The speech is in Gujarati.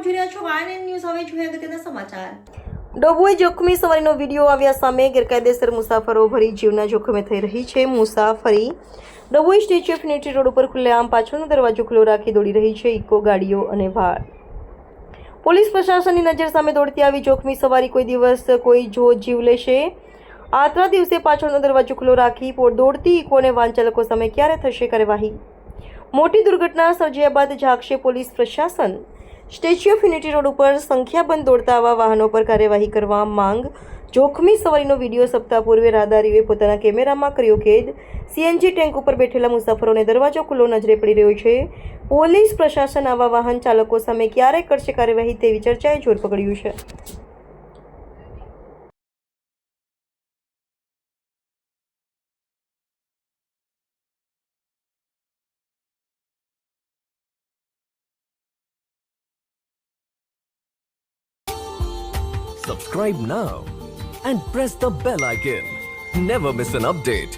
જોઈ રહ્યા છો YNN ન્યૂઝ. હવે જોઈએ અગત્યના સમાચાર. ડભોઈ જોખમી સવારીનો વિડીયો આવ્યા સામે ગેરકાયદેસર મુસાફરો ભરી જીવના જોખમે થઈ રહી છે મુસાફરી. Dabhoi statue of unity road ઉપર ખુલ્લેઆમ પાછળનો દરવાજો ખુલ્લો રાખી દોડી રહી છે ઇકો ગાડીઓ અને કાર. પોલીસ પ્રશાસનની નજર સામે દોડતી આવી જોખમી સવારી કોઈ દિવસ કોઈ જીવ લેશે. આતરા દિવસે પાછળનો દરવાજો ખુલ્લો રાખી દોડતી ઇકો અને વાહન ચાલકો સામે ક્યારે થશે કાર્યવાહી? મોટી દુર્ઘટના સર્જ્યા બાદ જાગશે પોલીસ પ્રશાસન. સ્ટેચ્યુ ઓફ યુનિટી રોડ ઉપર સંખ્યાબંધ દોડતા આવા વાહનો પર કાર્યવાહી કરવા માંગ. જોખમી સવારીનો વિડીયો સપ્તાહ પૂર્વે રાહદારીઓએ પોતાના કેમેરામાં કર્યો કેદ. સીએનજી ટેન્ક ઉપર બેઠેલા મુસાફરોને દરવાજો ખુલ્લો નજરે પડી રહ્યો છે. પોલીસ પ્રશાસન આવા વાહન ચાલકો સામે ક્યારે કરશે કાર્યવાહી તેવી ચર્ચાએ જોર પકડ્યું છે. Subscribe now and press the bell icon. Never miss an update.